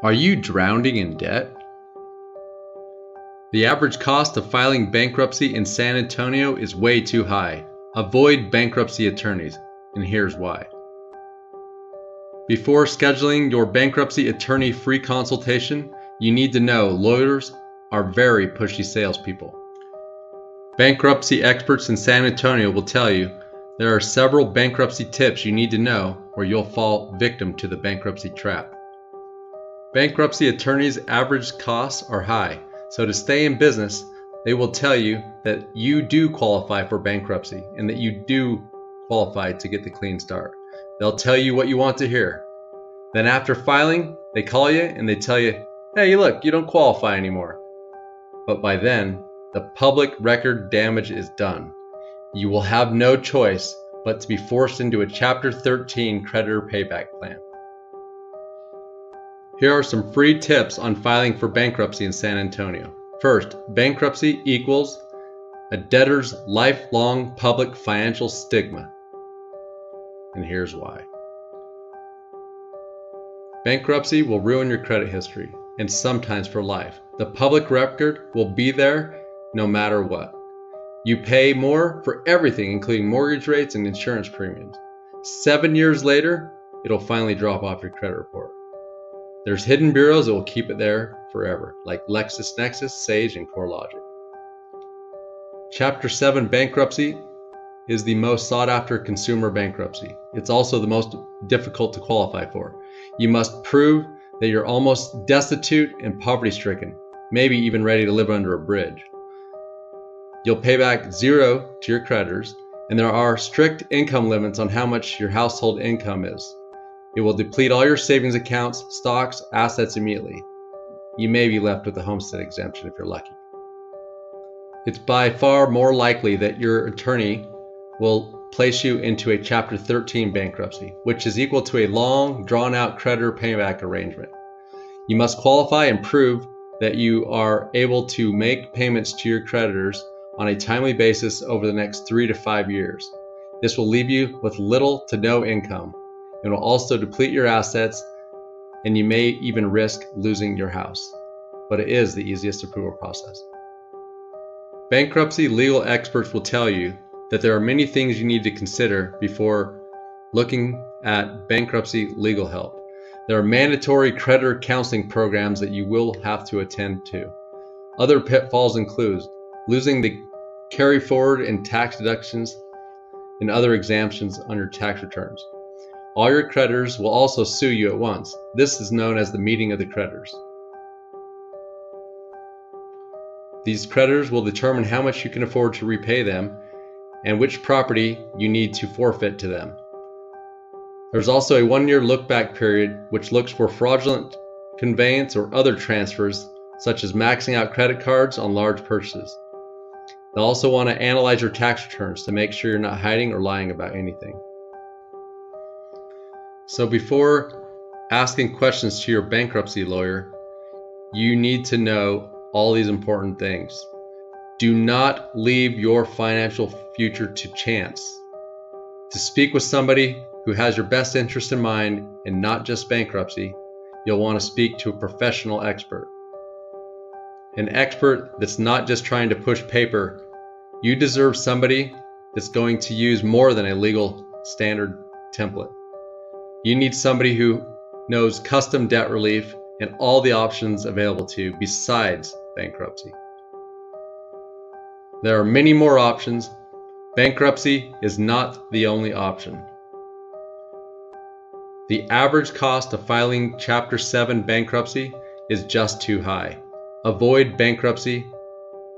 Are you drowning in debt? The average cost of filing bankruptcy in San Antonio is way too high. Avoid bankruptcy attorneys, and here's why. Before scheduling your bankruptcy attorney free consultation, you need to know lawyers are very pushy salespeople. Bankruptcy experts in San Antonio will tell you there are several bankruptcy tips you need to know or you'll fall victim to the bankruptcy trap. Bankruptcy attorneys' average costs are high, so to stay in business, they will tell you that you do qualify for bankruptcy and that you do qualify to get the clean start. They'll tell you what you want to hear. Then after filing, they call you and they tell you, hey, look, you don't qualify anymore. But by then, the public record damage is done. You will have no choice but to be forced into a Chapter 13 creditor payback plan. Here are some free tips on filing for bankruptcy in San Antonio. First, bankruptcy equals a debtor's lifelong public financial stigma. And here's why. Bankruptcy will ruin your credit history, and sometimes for life. The public record will be there no matter what. You pay more for everything, including mortgage rates and insurance premiums. 7 years later, it'll finally drop off your credit report. There's hidden bureaus that will keep it there forever, like LexisNexis, Sage, and CoreLogic. Chapter 7 bankruptcy is the most sought after consumer bankruptcy. It's also the most difficult to qualify for. You must prove that you're almost destitute and poverty-stricken, maybe even ready to live under a bridge. You'll pay back zero to your creditors, and there are strict income limits on how much your household income is. It will deplete all your savings accounts, stocks, assets immediately. You may be left with a homestead exemption if you're lucky. It's by far more likely that your attorney will place you into a Chapter 13 bankruptcy, which is equal to a long, drawn-out creditor payback arrangement. You must qualify and prove that you are able to make payments to your creditors on a timely basis over the next 3 to 5 years. This will leave you with little to no income. It will also deplete your assets, and you may even risk losing your house. But it is the easiest approval process. Bankruptcy legal experts will tell you that there are many things you need to consider before looking at bankruptcy legal help. There are mandatory creditor counseling programs that you will have to attend to. Other pitfalls include losing the carry forward and tax deductions and other exemptions on your tax returns. All your creditors will also sue you at once. This is known as the meeting of the creditors. These creditors will determine how much you can afford to repay them and which property you need to forfeit to them. There's also a 1-year look-back period which looks for fraudulent conveyance or other transfers, such as maxing out credit cards on large purchases. They'll also want to analyze your tax returns to make sure you're not hiding or lying about anything. So before asking questions to your bankruptcy lawyer, you need to know all these important things. Do not leave your financial future to chance. To speak with somebody who has your best interest in mind and not just bankruptcy, you'll want to speak to a professional expert. An expert that's not just trying to push paper. You deserve somebody that's going to use more than a legal standard template. You need somebody who knows custom debt relief and all the options available to you besides bankruptcy. There are many more options. Bankruptcy is not the only option. The average cost of filing Chapter 7 bankruptcy is just too high. Avoid bankruptcy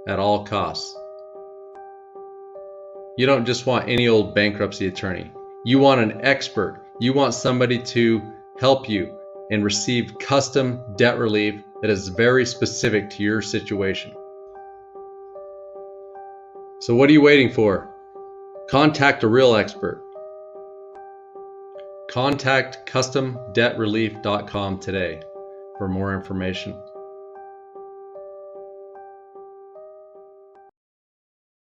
at all costs. You don't just want any old bankruptcy attorney. You want an expert. You want somebody to help you and receive custom debt relief that is very specific to your situation. So what are you waiting for? Contact a real expert. Contact customdebtrelief.com today for more information.